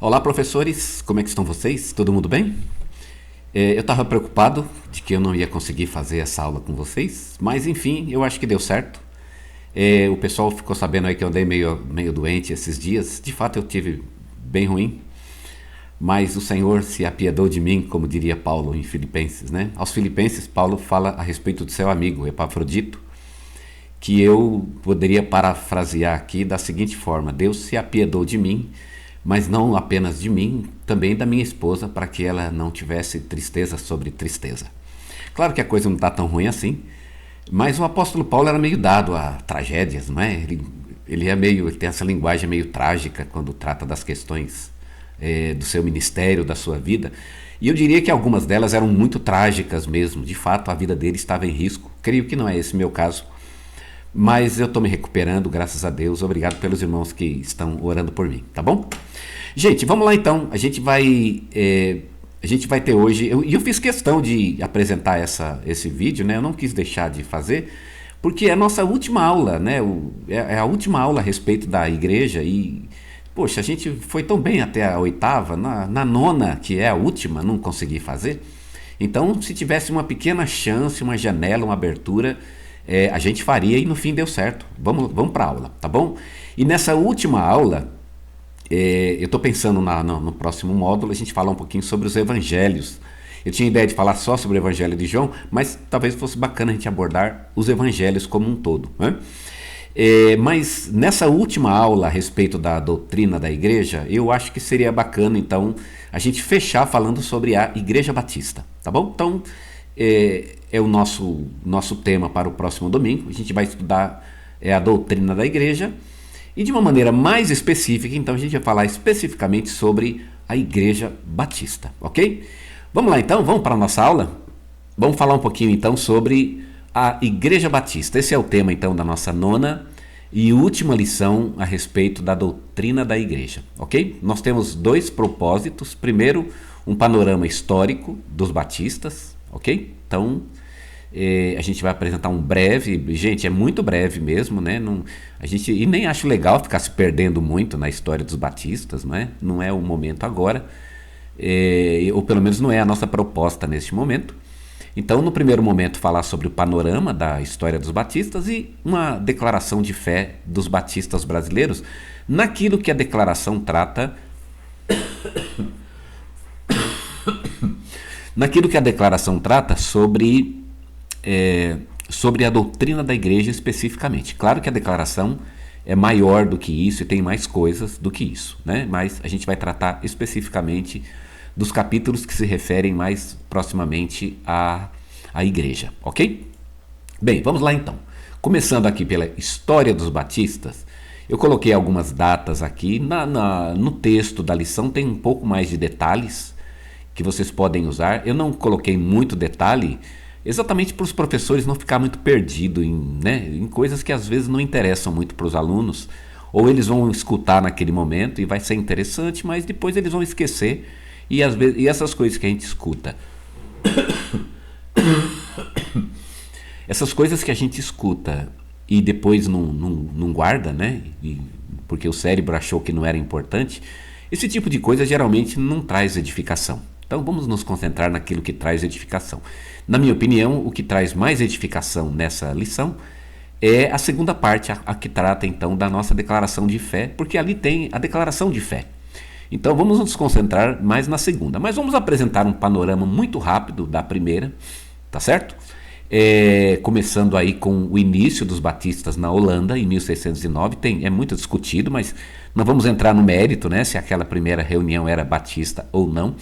Olá, professores, como é que estão vocês? Todo mundo bem? Eu estava preocupado de que eu não ia conseguir fazer essa aula com vocês, mas enfim, eu acho que deu certo. O pessoal ficou sabendo aí que eu andei meio doente esses dias. De fato, eu tive bem ruim, mas o Senhor se apiedou de mim, como diria Paulo em Filipenses, né? Aos Filipenses, Paulo fala a respeito do seu amigo Epafrodito, que eu poderia parafrasear aqui da seguinte forma: Deus se apiedou de mim, mas não apenas de mim, também da minha esposa, para que ela não tivesse tristeza sobre tristeza. Claro que a coisa não está tão ruim assim, mas o apóstolo Paulo era meio dado a tragédias, não é? Ele tem essa linguagem meio trágica quando trata das questões do seu ministério, da sua vida. E eu diria que algumas delas eram muito trágicas mesmo. De fato, a vida dele estava em risco. Creio que não é esse meu caso, mas eu estou me recuperando, graças a Deus. Obrigado pelos irmãos que estão orando por mim, tá bom? Gente, vamos lá então. A gente vai ter hoje. Eu fiz questão de apresentar esse vídeo, né? Eu não quis deixar de fazer, porque é a nossa última aula, né? É a última aula a respeito da igreja e, poxa, a gente foi tão bem até a oitava, na nona, que é a última, não consegui fazer. Então, se tivesse uma pequena chance, uma janela, uma abertura, a gente faria e no fim deu certo. Vamos para a aula, tá bom? E nessa última aula, eu estou pensando no próximo módulo, a gente falar um pouquinho sobre os evangelhos. Eu tinha ideia de falar só sobre o evangelho de João, mas talvez fosse bacana a gente abordar os evangelhos como um todo, né? Mas nessa última aula a respeito da doutrina da igreja, eu acho que seria bacana então a gente fechar falando sobre a Igreja Batista, tá bom? Então é o nosso tema para o próximo domingo. A gente vai estudar a doutrina da igreja e de uma maneira mais específica, então a gente vai falar especificamente sobre a Igreja Batista, ok? Vamos lá então, vamos para a nossa aula? Vamos falar um pouquinho então sobre a Igreja Batista. Esse é o tema então da nossa nona e última lição a respeito da doutrina da igreja, ok? Nós temos dois propósitos. Primeiro, um panorama histórico dos batistas, ok? Então, a gente vai apresentar um breve, gente, é muito breve mesmo, né? E nem acho legal ficar se perdendo muito na história dos batistas, não é? Não é o momento agora, ou pelo menos não é a nossa proposta neste momento. Então, no primeiro momento, falar sobre o panorama da história dos batistas e uma declaração de fé dos batistas brasileiros naquilo que a declaração trata sobre a doutrina da igreja especificamente. Claro que a declaração é maior do que isso e tem mais coisas do que isso, né? Mas a gente vai tratar especificamente dos capítulos que se referem mais proximamente à igreja, ok? Bem, vamos lá então. Começando aqui pela história dos batistas, eu coloquei algumas datas aqui. No texto da lição tem um pouco mais de detalhes que vocês podem usar. Eu não coloquei muito detalhe, exatamente para os professores não ficar muito perdido em coisas que às vezes não interessam muito para os alunos, ou eles vão escutar naquele momento e vai ser interessante, mas depois eles vão esquecer, e essas coisas que a gente escuta, essas coisas que a gente escuta e depois não guarda, né? Porque o cérebro achou que não era importante, esse tipo de coisa geralmente não traz edificação. Então vamos nos concentrar naquilo que traz edificação. Na minha opinião, o que traz mais edificação nessa lição é a segunda parte, a que trata então da nossa declaração de fé, porque ali tem a declaração de fé. Então vamos nos concentrar mais na segunda, mas vamos apresentar um panorama muito rápido da primeira, tá certo? Começando aí com o início dos batistas na Holanda em 1609, é muito discutido, mas não vamos entrar no mérito, né, se aquela primeira reunião era batista ou não.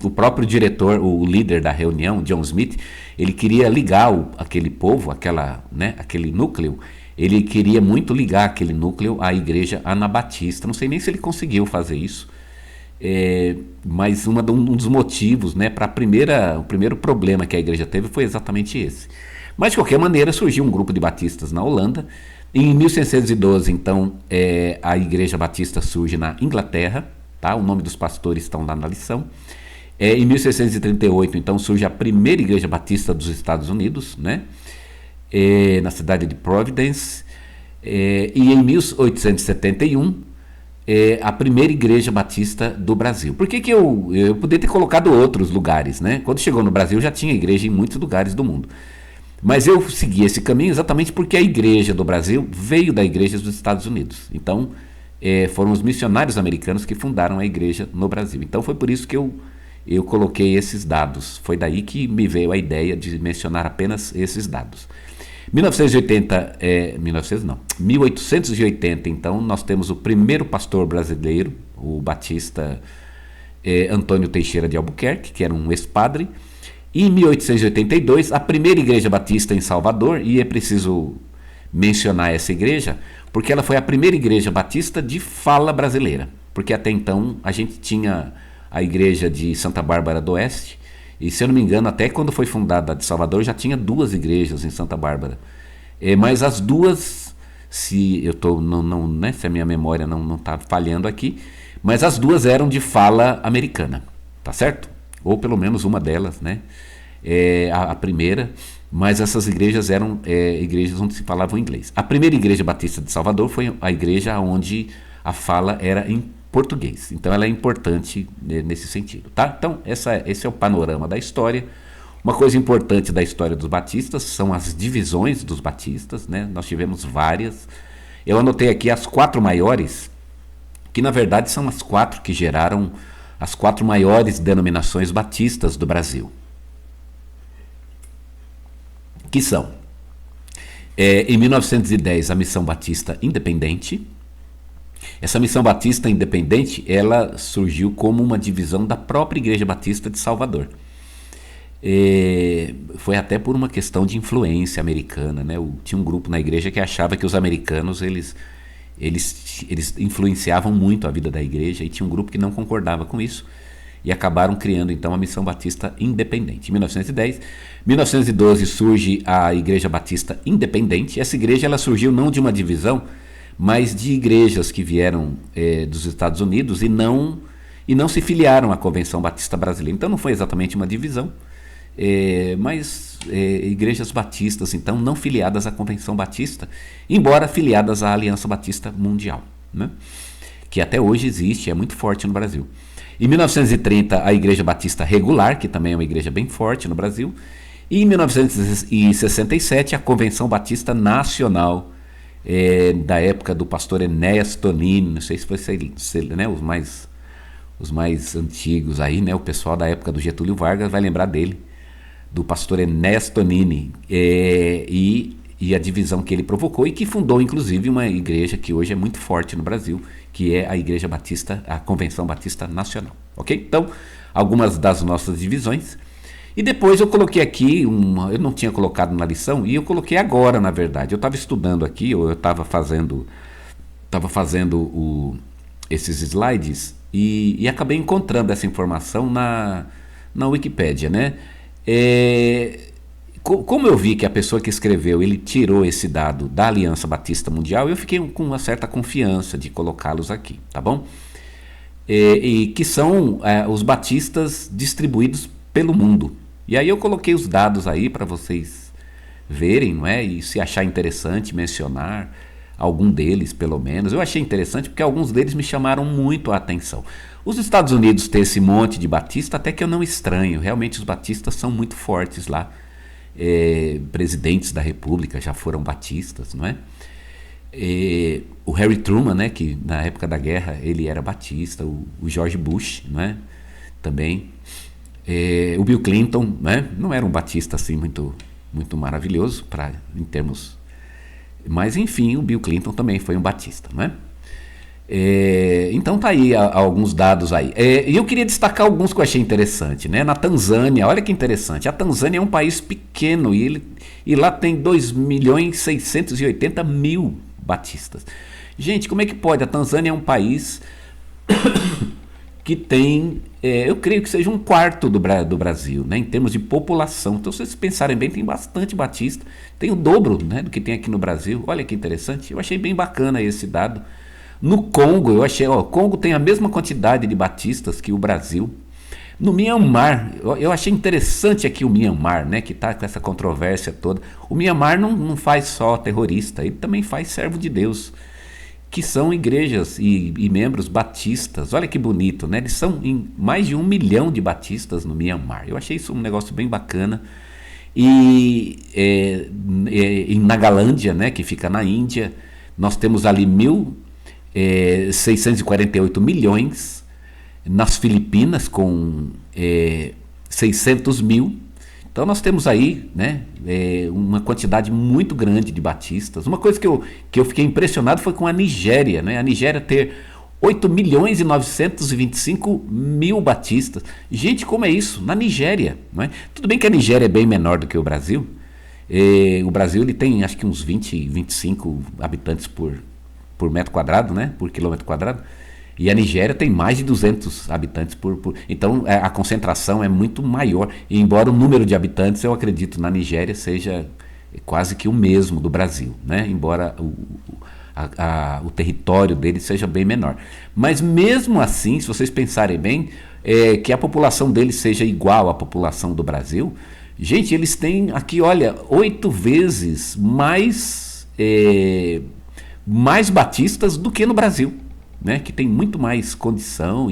O próprio diretor, o líder da reunião, John Smith, ele queria ligar aquele povo, aquele núcleo, ele queria muito ligar aquele núcleo à igreja anabatista. Não sei nem se ele conseguiu fazer isso, mas um dos motivos, né, para o primeiro problema que a igreja teve foi exatamente esse. Mas de qualquer maneira surgiu um grupo de batistas na Holanda. Em 1612, então, a igreja batista surge na Inglaterra, tá? O nome dos pastores estão lá na lição. Em 1638, então, surge a primeira igreja batista dos Estados Unidos, né? Na cidade de Providence. E em 1871 a primeira igreja batista do Brasil. Por que que eu poderia ter colocado outros lugares, né? Quando chegou no Brasil já tinha igreja em muitos lugares do mundo. Mas eu segui esse caminho exatamente porque a igreja do Brasil veio da igreja dos Estados Unidos. Então, foram os missionários americanos que fundaram a igreja no Brasil. Então, foi por isso que eu coloquei esses dados. Foi daí que me veio a ideia de mencionar apenas esses dados. 1880, então, nós temos o primeiro pastor brasileiro, o batista Antônio Teixeira de Albuquerque, que era um ex-padre. E em 1882, a primeira igreja batista em Salvador, e é preciso mencionar essa igreja, porque ela foi a primeira igreja batista de fala brasileira. Porque até então a gente tinha a igreja de Santa Bárbara do Oeste, e se eu não me engano, até quando foi fundada a de Salvador, já tinha duas igrejas em Santa Bárbara. Mas as duas, se eu tô, não, né, se a minha memória não está falhando aqui, mas as duas eram de fala americana, tá certo? Ou pelo menos uma delas, né? A primeira, mas essas igrejas eram igrejas onde se falava inglês. A primeira igreja batista de Salvador foi a igreja onde a fala era em português. Então ela é importante nesse sentido, tá? Então esse é o panorama da história. Uma coisa importante da história dos batistas são as divisões dos batistas, né? Nós tivemos várias. Eu anotei aqui as 4 maiores, que na verdade são as 4 que geraram as 4 maiores denominações batistas do Brasil. Que são, em 1910, a Missão Batista Independente. Essa Missão Batista Independente, ela surgiu como uma divisão da própria Igreja Batista de Salvador. Foi até por uma questão de influência americana, né? Tinha um grupo na igreja que achava que os americanos eles influenciavam muito a vida da igreja, e tinha um grupo que não concordava com isso e acabaram criando então a Missão Batista Independente. Em 1910, 1912 surge a Igreja Batista Independente. Essa igreja ela surgiu não de uma divisão, mas de igrejas que vieram dos Estados Unidos e não se filiaram à Convenção Batista Brasileira. Então não foi exatamente uma divisão, mas igrejas batistas, então, não filiadas à Convenção Batista, embora filiadas à Aliança Batista Mundial, né? Que até hoje existe, é muito forte no Brasil. Em 1930, a Igreja Batista Regular, que também é uma igreja bem forte no Brasil. E em 1967, a Convenção Batista Nacional, da época do pastor Enéas Tonini. Não sei se você, né, os mais antigos aí, né, o pessoal da época do Getúlio Vargas vai lembrar dele, do pastor Enéas Tonini, e a divisão que ele provocou, e que fundou inclusive uma igreja que hoje é muito forte no Brasil, que é a Igreja Batista, a Convenção Batista Nacional, ok? Então, algumas das nossas divisões. E depois eu coloquei aqui, eu não tinha colocado na lição, e eu coloquei agora, na verdade. Eu estava estudando aqui, ou eu estava fazendo esses slides, e acabei encontrando essa informação na Wikipédia, né? Como eu vi que a pessoa que escreveu, ele tirou esse dado da Aliança Batista Mundial, eu fiquei com uma certa confiança de colocá-los aqui, tá bom? E que são os batistas distribuídos pelo mundo. E aí eu coloquei os dados aí para vocês verem, não é? E se achar interessante mencionar algum deles, pelo menos. Eu achei interessante porque alguns deles me chamaram muito a atenção. Os Estados Unidos têm esse monte de batista, até que eu não estranho. Realmente os batistas são muito fortes lá. Presidentes da República já foram batistas, não é? O Harry Truman, né, que na época da guerra ele era batista, o George Bush, não é? Também, o Bill Clinton, né, não era um batista assim muito maravilhoso em termos, mas enfim, o Bill Clinton também foi um batista, não é? Então tá aí alguns dados aí. E eu queria destacar alguns que eu achei interessante, né? Na Tanzânia, olha que interessante. A Tanzânia é um país pequeno e lá tem 2.680.000 batistas. Gente, como é que pode? A Tanzânia é um país que tem, eu creio que seja 1/4 do Brasil, né? Em termos de população. Então, se vocês pensarem bem, tem bastante batista. Tem o dobro, né, do que tem aqui no Brasil. Olha que interessante. Eu achei bem bacana esse dado. No Congo, eu achei, o Congo tem a mesma quantidade de batistas que o Brasil. No Mianmar, eu achei interessante aqui o Mianmar, né, que está com essa controvérsia toda. O Mianmar não faz só terrorista, ele também faz servo de Deus, que são igrejas e membros batistas. Olha que bonito, né? Eles são em mais de 1 milhão de batistas no Mianmar. Eu achei isso um negócio bem bacana. E em Nagalândia, né, que fica na Índia, nós temos ali 1.648 milhões. Nas Filipinas, com 600 mil. Então nós temos aí, né, uma quantidade muito grande de batistas. Uma coisa que eu fiquei impressionado foi com a Nigéria, né? A Nigéria ter 8 milhões e 925 mil batistas. Gente, como é isso? Na Nigéria, não é? Tudo bem que a Nigéria é bem menor do que o Brasil. O Brasil ele tem acho que uns 20, 25 habitantes por metro quadrado, né? Por quilômetro quadrado. E a Nigéria tem mais de 200 habitantes Então a concentração é muito maior. E embora o número de habitantes, eu acredito, na Nigéria seja quase que o mesmo do Brasil, né? Embora o território dele seja bem menor. Mas mesmo assim, se vocês pensarem bem, que a população deles seja igual à população do Brasil, gente, eles têm aqui, olha, 8 vezes mais batistas do que no Brasil, né, que tem muito mais condição.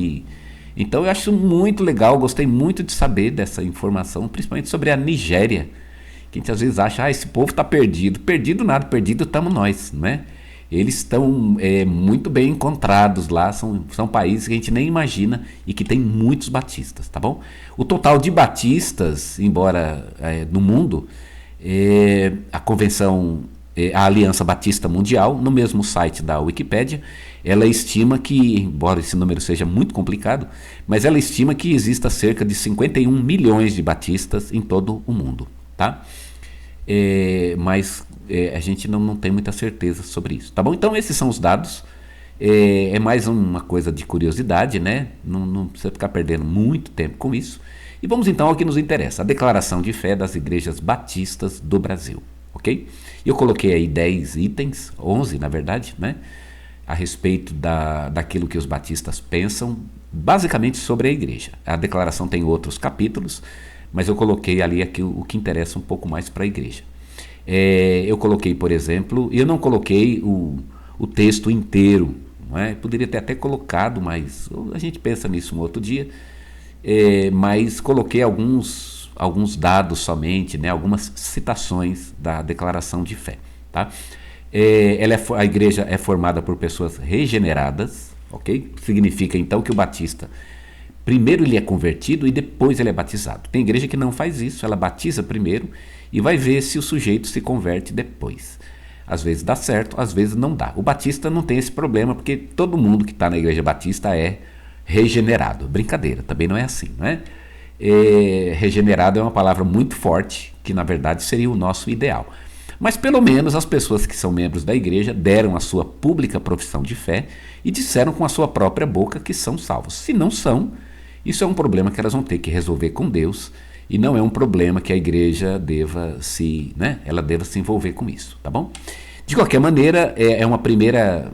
Então eu acho muito legal, gostei muito de saber dessa informação, principalmente sobre a Nigéria, que a gente às vezes acha, esse povo está perdido. Perdido nada, perdido estamos nós, né? Eles estão muito bem encontrados lá, são países que a gente nem imagina e que tem muitos batistas, tá bom? O total de batistas, embora no mundo, a convenção, a Aliança Batista Mundial, no mesmo site da Wikipédia, ela estima que, embora esse número seja muito complicado, mas ela estima que exista cerca de 51 milhões de batistas em todo o mundo, tá? Mas a gente não tem muita certeza sobre isso, tá bom? Então esses são os dados. É mais uma coisa de curiosidade, né? Não precisa ficar perdendo muito tempo com isso. E vamos então ao que nos interessa, a declaração de fé das igrejas batistas do Brasil, ok? Eu coloquei aí 10 itens, 11 na verdade, né? A respeito daquilo que os batistas pensam, basicamente sobre a igreja. A declaração tem outros capítulos, mas eu coloquei ali o que interessa um pouco mais para a igreja. Eu coloquei, por exemplo, eu não coloquei o texto inteiro, não é? Poderia ter até colocado, mas a gente pensa nisso um outro dia, mas coloquei alguns dados somente, né? Algumas citações da declaração de fé, tá? A igreja é formada por pessoas regeneradas, ok? Significa então que o batista, primeiro ele é convertido e depois ele é batizado. Tem igreja que não faz isso, ela batiza primeiro e vai ver se o sujeito se converte depois. Às vezes dá certo, às vezes não dá. O batista não tem esse problema porque todo mundo que está na igreja batista é regenerado. Brincadeira, também não é assim, não é? Regenerado é uma palavra muito forte, que na verdade seria o nosso ideal. Mas pelo menos as pessoas que são membros da igreja deram a sua pública profissão de fé e disseram com a sua própria boca que são salvos. Se não são, isso é um problema que elas vão ter que resolver com Deus e não é um problema que a igreja deva se envolver com isso, tá bom? De qualquer maneira, é uma primeira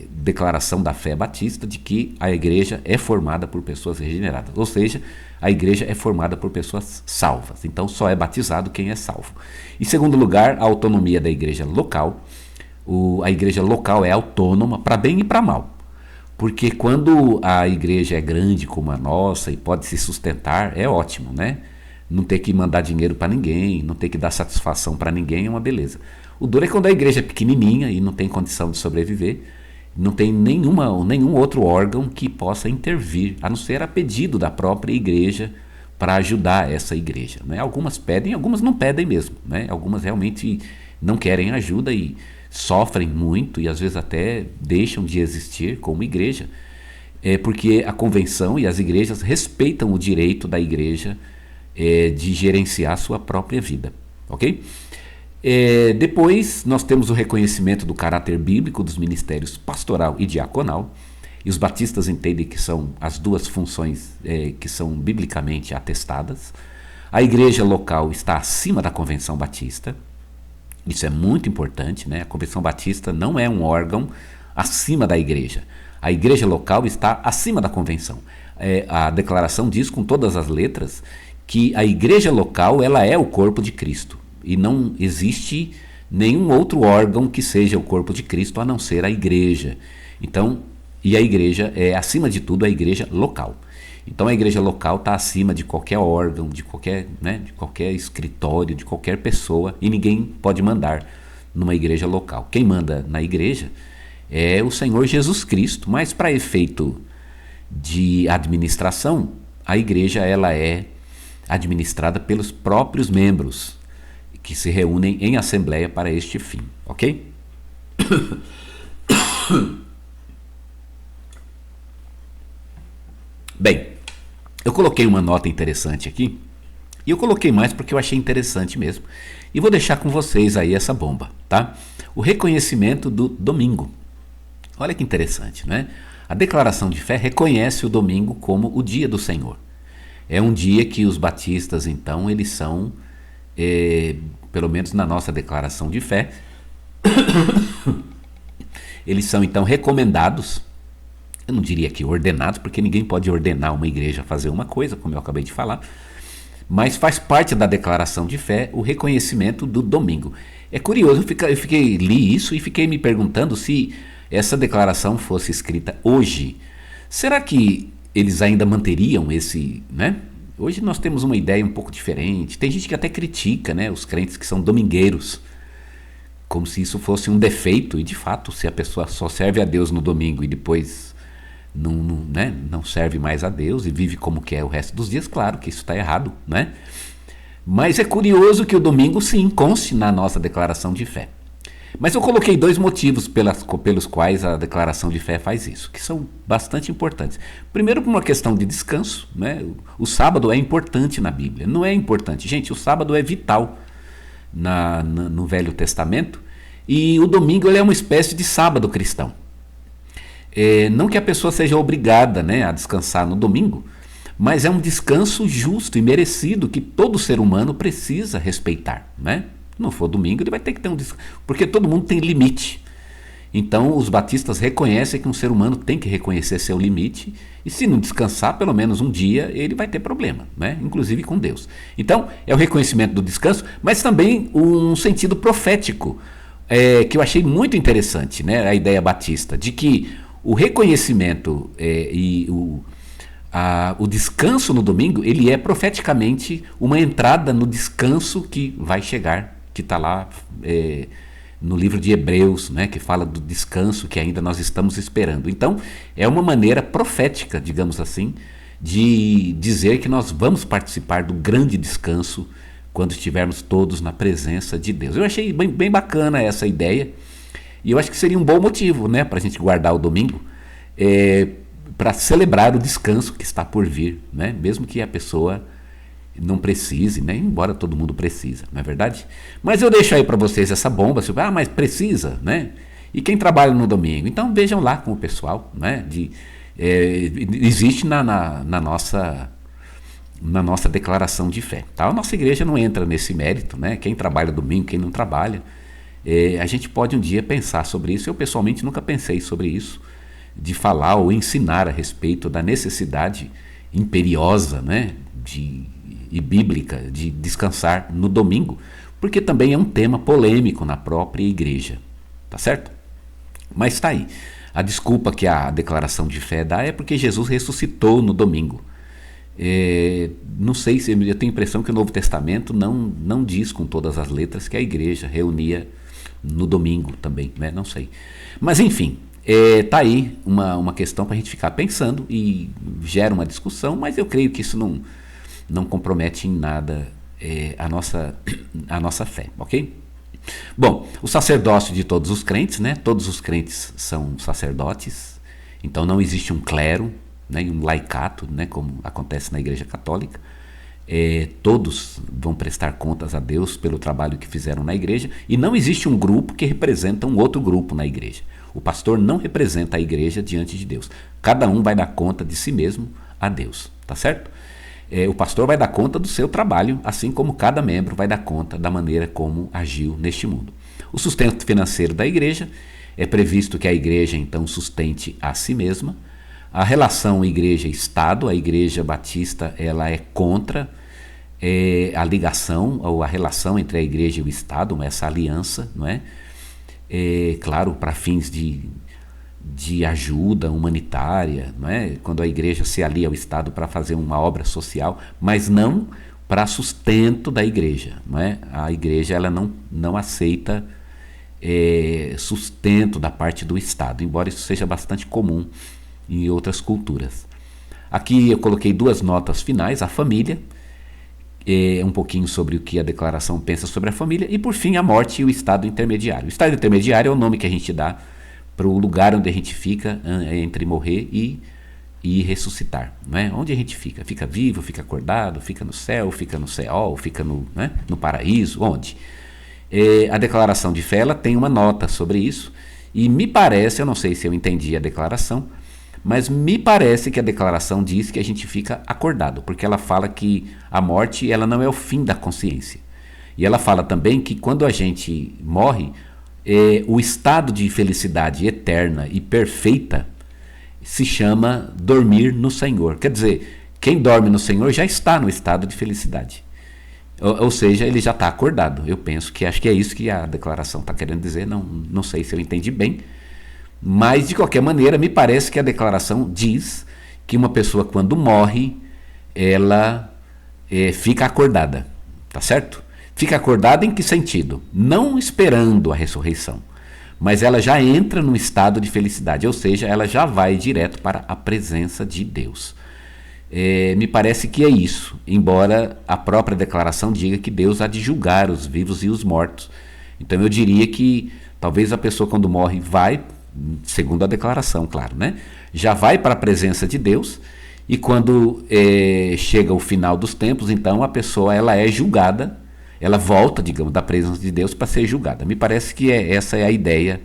declaração da fé batista de que a igreja é formada por pessoas regeneradas, ou seja, a igreja é formada por pessoas salvas, então só é batizado quem é salvo. Em segundo lugar, a autonomia da igreja local. A igreja local é autônoma para bem e para mal, porque quando a igreja é grande como a nossa e pode se sustentar, é ótimo, né? Não ter que mandar dinheiro para ninguém, não ter que dar satisfação para ninguém é uma beleza. O duro é quando a igreja é pequenininha e não tem condição de sobreviver, não tem nenhum outro órgão que possa intervir, a não ser a pedido da própria igreja para ajudar essa igreja, né? Algumas pedem, algumas não pedem mesmo, né? Algumas realmente não querem ajuda e sofrem muito e às vezes até deixam de existir como igreja, porque a convenção e as igrejas respeitam o direito da igreja de gerenciar a sua própria vida, ok? Depois nós temos o reconhecimento do caráter bíblico dos ministérios pastoral e diaconal, e os batistas entendem que são as duas funções que são biblicamente atestadas. A igreja local está acima da convenção batista, isso é muito importante, né? A convenção batista não é um órgão acima da igreja, a igreja local está acima da convenção. A declaração diz com todas as letras que a igreja local ela é o corpo de Cristo. E não existe nenhum outro órgão que seja o corpo de Cristo a não ser a igreja. Então, e a igreja é, acima de tudo, a igreja local. Então a igreja local está acima de qualquer órgão, de qualquer escritório, de qualquer pessoa, e ninguém pode mandar numa igreja local. Quem manda na igreja é o Senhor Jesus Cristo, mas para efeito de administração, a igreja ela é administrada pelos próprios membros que se reúnem em assembleia para este fim, ok? Bem, eu coloquei uma nota interessante aqui, e eu coloquei mais porque eu achei interessante mesmo, e vou deixar com vocês aí essa bomba, tá? O reconhecimento do domingo. Olha que interessante, né? A declaração de fé reconhece o domingo como o dia do Senhor. É um dia que os batistas, então, eles são, pelo menos na nossa declaração de fé, eles são, então, recomendados. Eu não diria que ordenados, porque ninguém pode ordenar uma igreja a fazer uma coisa, como eu acabei de falar, mas faz parte da declaração de fé o reconhecimento do domingo. É curioso, li isso e fiquei me perguntando se essa declaração fosse escrita hoje, será que eles ainda manteriam esse, né? Hoje nós temos uma ideia um pouco diferente, tem gente que até critica, né, os crentes que são domingueiros, como se isso fosse um defeito, e de fato, se a pessoa só serve a Deus no domingo e depois não serve mais a Deus e vive como quer o resto dos dias, claro que isso está errado, né? Mas é curioso que o domingo sim conste na nossa declaração de fé. Mas eu coloquei 2 motivos pelos quais a declaração de fé faz isso, que são bastante importantes. Primeiro, por uma questão de descanso, né? O sábado é importante na Bíblia, não é importante. Gente, o sábado é vital no Velho Testamento, e o domingo ele é uma espécie de sábado cristão. Não que a pessoa seja obrigada, né, a descansar no domingo, mas é um descanso justo e merecido que todo ser humano precisa respeitar, né? Se não for domingo, ele vai ter que ter um descanso, porque todo mundo tem limite. Então, os batistas reconhecem que um ser humano tem que reconhecer seu limite, e se não descansar pelo menos um dia, ele vai ter problema, né? Inclusive com Deus. Então, é o reconhecimento do descanso, mas também um sentido profético, que eu achei muito interessante, né? A ideia batista, de que o reconhecimento e o descanso no domingo, ele é profeticamente uma entrada no descanso que vai chegar, que está lá no livro de Hebreus, né, que fala do descanso que ainda nós estamos esperando. Então, é uma maneira profética, digamos assim, de dizer que nós vamos participar do grande descanso quando estivermos todos na presença de Deus. Eu achei bem bacana essa ideia, e eu acho que seria um bom motivo, né, para a gente guardar o domingo, para celebrar o descanso que está por vir, né, mesmo que a pessoa não precise, né, embora todo mundo precisa, não é verdade? Mas eu deixo aí para vocês essa bomba, assim, mas precisa, né? E quem trabalha no domingo? Então vejam lá com o pessoal, né? Existe na nossa declaração de fé, tá? A nossa igreja não entra nesse mérito, né? Quem trabalha domingo, quem não trabalha. A gente pode um dia pensar sobre isso. Eu pessoalmente nunca pensei sobre isso, de falar ou ensinar a respeito da necessidade imperiosa, né, e bíblica de descansar no domingo, porque também é um tema polêmico na própria igreja, tá certo? Mas está aí. A desculpa que a declaração de fé dá é porque Jesus ressuscitou no domingo. Não sei se eu tenho a impressão que o Novo Testamento não diz com todas as letras que a igreja reunia no domingo também, né? Não sei. Mas enfim, tá aí uma questão para a gente ficar pensando e gera uma discussão, mas eu creio que isso não compromete em nada a nossa fé, ok? Bom, o sacerdócio de todos os crentes, né? Todos os crentes são sacerdotes, então não existe um clero, né, um laicato, né, como acontece na Igreja Católica. Todos vão prestar contas a Deus pelo trabalho que fizeram na igreja, e não existe um grupo que representa um outro grupo na igreja. O pastor não representa a igreja diante de Deus. Cada um vai dar conta de si mesmo a Deus, tá certo? O pastor vai dar conta do seu trabalho, assim como cada membro vai dar conta da maneira como agiu neste mundo. O sustento financeiro da igreja, é previsto que a igreja então sustente a si mesma. A relação igreja-estado, a igreja batista, ela é contra a ligação ou a relação entre a igreja e o Estado, essa aliança, não é? Claro, para fins de ajuda humanitária, não é? Quando a igreja se alia ao Estado para fazer uma obra social, mas não para sustento da igreja, não é? A igreja ela não aceita sustento da parte do Estado, embora isso seja bastante comum em outras culturas. Aqui eu coloquei 2 notas finais: a família, um pouquinho sobre o que a declaração pensa sobre a família, e por fim a morte e o estado intermediário. O estado intermediário é o nome que a gente dá para o lugar onde a gente fica entre morrer e ressuscitar, não é? Onde a gente fica? Fica vivo, fica acordado, fica no céu, fica no Seol, fica no paraíso, onde? A declaração de fé ela tem uma nota sobre isso, e me parece, eu não sei se eu entendi a declaração, mas me parece que a declaração diz que a gente fica acordado, porque ela fala que a morte ela não é o fim da consciência. E ela fala também que quando a gente morre, o estado de felicidade eterna e perfeita se chama dormir no Senhor. Quer dizer, quem dorme no Senhor já está no estado de felicidade. Ou seja, ele já está acordado. Eu penso que acho que é isso que a declaração está querendo dizer. Não sei se eu entendi bem. Mas, de qualquer maneira, me parece que a declaração diz que uma pessoa, quando morre, ela fica acordada, tá certo? Fica acordada em que sentido? Não esperando a ressurreição, mas ela já entra num estado de felicidade, ou seja, ela já vai direto para a presença de Deus. Me parece que é isso, embora a própria declaração diga que Deus há de julgar os vivos e os mortos. Então eu diria que talvez a pessoa, quando morre, vai, segundo a declaração, claro, né? Já vai para a presença de Deus, e quando chega o final dos tempos, então a pessoa ela é julgada, ela volta, digamos, da presença de Deus para ser julgada. Me parece que essa é a ideia.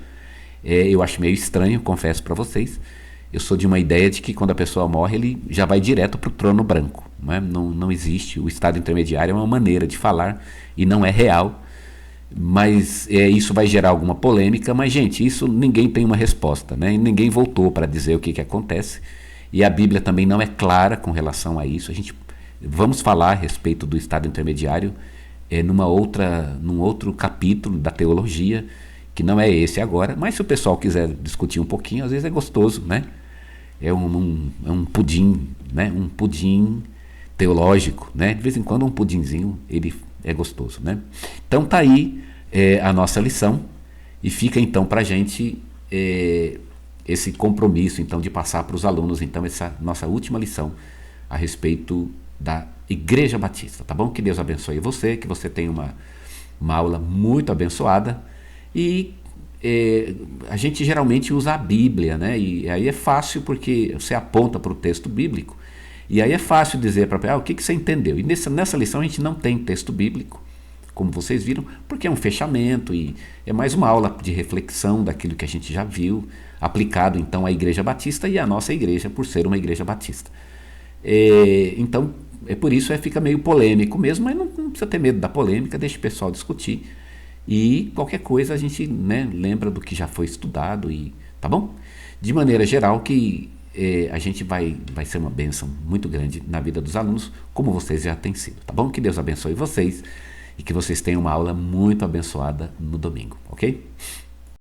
Eu acho meio estranho, confesso para vocês. Eu sou de uma ideia de que quando a pessoa morre, ele já vai direto para o trono branco. Não existe. O estado intermediário é uma maneira de falar e não é real. Mas isso vai gerar alguma polêmica, mas gente, isso ninguém tem uma resposta, né? Ninguém voltou para dizer o que acontece, e a Bíblia também não é clara com relação a isso. Vamos falar a respeito do estado intermediário num outro capítulo da teologia, que não é esse agora, mas se o pessoal quiser discutir um pouquinho, às vezes é gostoso, né? É um pudim, né? Um pudim teológico, né? De vez em quando um pudinzinho, ele é gostoso, né? Então tá aí a nossa lição, e fica então para a gente esse compromisso então de passar para os alunos então essa nossa última lição a respeito da Igreja Batista, tá bom? Que Deus abençoe você, que você tenha uma aula muito abençoada, e a gente geralmente usa a Bíblia, né? E aí é fácil porque você aponta para o texto bíblico. E aí é fácil dizer para o que você entendeu. E nessa lição a gente não tem texto bíblico, como vocês viram, porque é um fechamento e é mais uma aula de reflexão daquilo que a gente já viu, aplicado então à Igreja Batista e à nossa igreja, por ser uma Igreja Batista. Então, por isso fica meio polêmico mesmo, mas não precisa ter medo da polêmica, deixa o pessoal discutir. E qualquer coisa a gente, né, lembra do que já foi estudado, tá bom? De maneira geral que a gente vai ser uma bênção muito grande na vida dos alunos, como vocês já têm sido, tá bom? Que Deus abençoe vocês e que vocês tenham uma aula muito abençoada no domingo, ok?